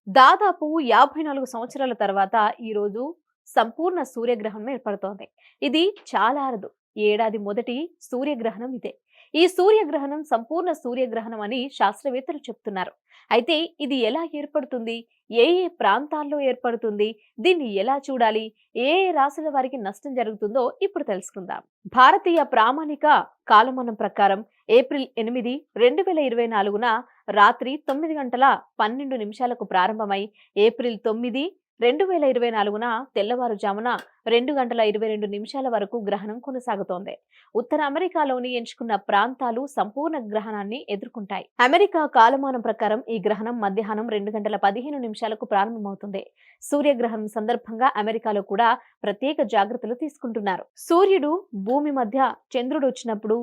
దాదాపు 54 సంవత్సరాల తర్వాత ఈరోజు సంపూర్ణ సూర్యగ్రహణం ఏర్పడుతోంది. ఇది చాలా అరుదు. ఏడాది మొదటి సూర్యగ్రహణం ఇదే. ఈ సూర్యగ్రహణం సంపూర్ణ సూర్యగ్రహణం అని శాస్త్రవేత్తలు చెప్తున్నారు. అయితే ఇది ఎలా ఏర్పడుతుంది? ఏ ఏ ప్రాంతాల్లో ఏర్పడుతుంది? దీన్ని ఎలా చూడాలి? ఏ ఏ రాశుల వారికి నష్టం జరుగుతుందో ఇప్పుడు తెలుసుకుందాం. భారతీయ ప్రామాణిక కాలమానం ప్రకారం ఏప్రిల్ 8, 2024న రాత్రి 9 గంటల 12 నిమిషాలకు ప్రారంభమై ఏప్రిల్ 9, 2024న తెల్లవారుజామున 2 గంటల 22 నిమిషాల వరకు గ్రహణం కొనసాగుతోంది. ఉత్తర అమెరికాలోని ఎంచుకున్న ప్రాంతాలు సంపూర్ణ గ్రహణాన్ని ఎదుర్కొంటాయి. అమెరికా కాలమానం ప్రకారం ఈ గ్రహణం మధ్యాహ్నం 2 గంటల 15 నిమిషాలకు ప్రారంభమవుతుంది. సూర్యగ్రహణం సందర్భంగా అమెరికాలో కూడా ప్రత్యేక జాగ్రత్తలు తీసుకుంటున్నారు. సూర్యుడు భూమి మధ్య చంద్రుడు వచ్చినప్పుడు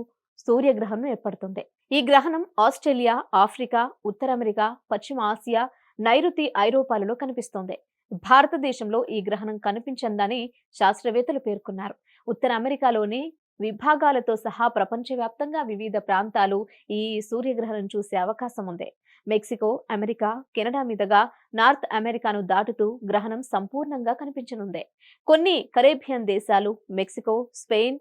సూర్యగ్రహణం ఏర్పడుతుంది. ఈ గ్రహణం ఆస్ట్రేలియా, ఆఫ్రికా, ఉత్తర అమెరికా, పశ్చిమ ఆసియా, నైరుతి ఐరోపాలలో కనిపిస్తోంది. భారతదేశంలో ఈ గ్రహణం కనిపించందని శాస్త్రవేత్తలు పేర్కొన్నారు. ఉత్తర అమెరికాలోని విభాగాలతో సహా ప్రపంచవ్యాప్తంగా వివిధ ప్రాంతాలు ఈ సూర్యగ్రహణం చూసే అవకాశం ఉంది. మెక్సికో, అమెరికా, కెనడా మీదుగా నార్త్ అమెరికాను దాటుతూ గ్రహణం సంపూర్ణంగా కనిపించనుంది. కొన్ని కరేబియన్ దేశాలు, Mexico, Spain,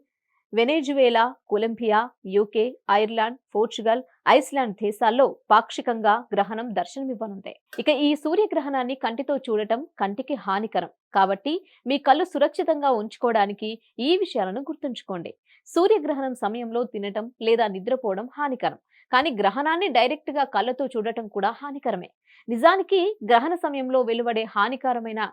Venezuela, Colombia, UK, Ireland, Portugal, Iceland దేశాల్లో పాక్షికంగా గ్రహణం దర్శనమివ్వనుంది. ఇక ఈ సూర్యగ్రహణాన్ని కంటితో చూడటం కంటికి హానికరం. కాబట్టి మీ కళ్ళు సురక్షితంగా ఉంచుకోవడానికి ఈ విషయాలను గుర్తుంచుకోండి. సూర్యగ్రహణం సమయంలో తినటం లేదా నిద్రపోవడం హానికరం. కానీ గ్రహణాన్ని డైరెక్ట్ గా కళ్ళతో చూడటం కూడా హానికరమే. నిజానికి గ్రహణ సమయంలో వెలువడే హానికరమైన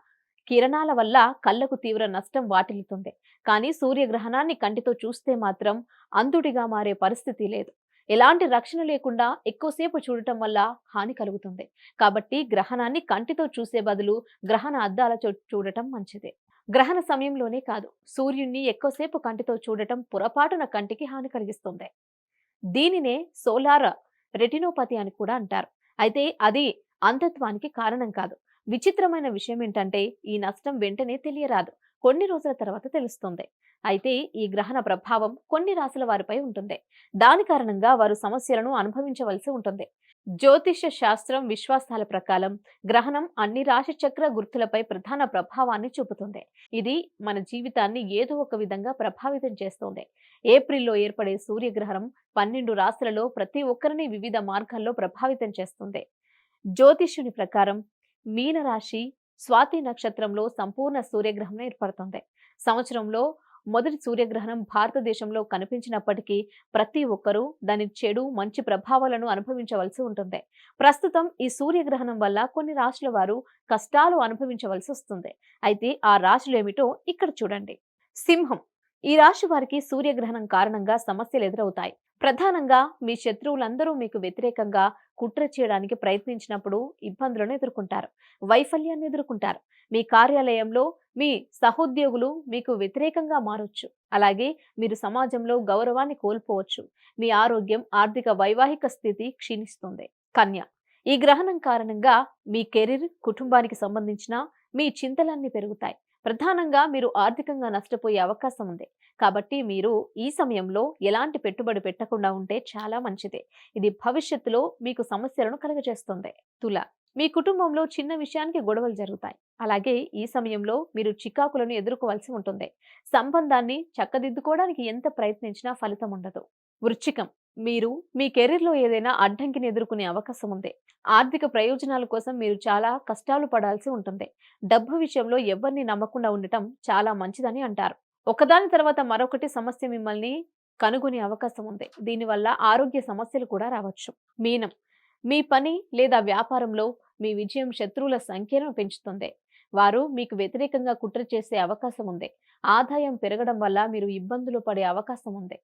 కిరణాల వల్ల కళ్లకు తీవ్ర నష్టం వాటిల్లుతుంది. కానీ సూర్యగ్రహణాన్ని కంటితో చూస్తే మాత్రం అంధుడిగా మారే పరిస్థితి లేదు. ఎలాంటి రక్షణ లేకుండా ఎక్కువసేపు చూడటం వల్ల హాని కలుగుతుంది. కాబట్టి గ్రహణాన్ని కంటితో చూసే బదులు గ్రహణ అద్దాలతో చూడటం మంచిది. గ్రహణ సమయంలోనే కాదు, సూర్యుణ్ణి ఎక్కువసేపు కంటితో చూడటం పొరపాటున కంటికి హాని కలిగిస్తుంది. దీనినే సోలార్ రెటినోపతి అని కూడా అంటారు. అయితే అది అంధత్వానికి కారణం కాదు. విచిత్రమైన విషయం ఏంటంటే ఈ నష్టం వెంటనే తెలియరాదు. కొన్ని రోజుల తర్వాత తెలుస్తుంది. అయితే ఈ గ్రహణ ప్రభావం కొన్ని రాశుల వారిపై ఉంటుంది. దాని కారణంగా వారు సమస్యలను అనుభవించవలసి ఉంటుంది. జ్యోతిష్య శాస్త్రం విశ్వాసాల ప్రకారం గ్రహణం అన్ని రాశి చక్ర గుర్తులపై ప్రధాన ప్రభావాన్ని చూపుతుంది. ఇది మన జీవితాన్ని ఏదో ఒక విధంగా ప్రభావితం చేస్తుంది. ఏప్రిల్లో ఏర్పడే సూర్యగ్రహణం 12 రాశులలో ప్రతి ఒక్కరిని వివిధ మార్గాల్లో ప్రభావితం చేస్తుంది. జ్యోతిష్యుని ప్రకారం మీనరాశి స్వాతి నక్షత్రంలో సంపూర్ణ సూర్యగ్రహణం ఏర్పడుతుంది. సంవత్సరంలో మొదటి సూర్యగ్రహణం భారతదేశంలో కనిపించినప్పటికీ ప్రతి ఒక్కరూ దాని చెడు మంచి ప్రభావాలను అనుభవించవలసి ఉంటుంది. ప్రస్తుతం ఈ సూర్యగ్రహణం వల్ల కొన్ని రాశుల వారు కష్టాలు అనుభవించవలసి వస్తుంది. అయితే ఆ రాశులు ఏమిటో ఇక్కడ చూడండి. సింహం. ఈ రాశి వారికి సూర్యగ్రహణం కారణంగా సమస్యలు ఎదురవుతాయి. ప్రధానంగా మీ శత్రువులందరూ మీకు వ్యతిరేకంగా కుట్ర చేయడానికి ప్రయత్నించినప్పుడు ఇబ్బందులను ఎదుర్కొంటారు. వైఫల్యాన్ని ఎదుర్కొంటారు. మీ కార్యాలయంలో మీ సహోద్యోగులు మీకు వ్యతిరేకంగా మారొచ్చు. అలాగే మీరు సమాజంలో గౌరవాన్ని కోల్పోవచ్చు. మీ ఆరోగ్యం, ఆర్థిక, వైవాహిక స్థితి క్షీణిస్తుంది. కన్య. ఈ గ్రహణం కారణంగా మీ కెరీర్, కుటుంబానికి సంబంధించిన మీ చింతలన్నీ పెరుగుతాయి. ప్రధానంగా మీరు ఆర్థికంగా నష్టపోయే అవకాశం ఉంది. కాబట్టి మీరు ఈ సమయంలో ఎలాంటి పెట్టుబడి పెట్టకుండా ఉంటే చాలా మంచిది. ఇది భవిష్యత్తులో మీకు సమస్యలను కలుగజేస్తుంది. తుల. మీ కుటుంబంలో చిన్న విషయానికి గొడవలు జరుగుతాయి. అలాగే ఈ సమయంలో మీరు చికాకులను ఎదుర్కోవాల్సి ఉంటుంది. సంబంధాన్ని చక్కదిద్దుకోవడానికి ఎంత ప్రయత్నించినా ఫలితం ఉండదు. వృశ్చికం. మీరు మీ కెరీర్‌లో ఏదైనా అడ్డంకిని ఎదుర్కొనే అవకాశం ఉంది. ఆర్థిక ప్రయోజనాల కోసం మీరు చాలా కష్టాలు పడాల్సి ఉంటుంది. డబ్బు విషయంలో ఎవరిని నమ్మకుండా ఉండటం చాలా మంచిదని అంటారు. ఒకదాని తర్వాత మరొకటి సమస్య మిమ్మల్ని కనుగొనే అవకాశం ఉంది. దీనివల్ల ఆరోగ్య సమస్యలు కూడా రావచ్చు. మీనం. మీ పని లేదా వ్యాపారంలో మీ విజయం శత్రువుల సంఖ్యను పెంచుతుంది. వారు మీకు వ్యతిరేకంగా కుట్ర చేసే అవకాశం ఉంది. ఆదాయం పెరగడం వల్ల మీరు ఇబ్బందులు పడే అవకాశం ఉంది.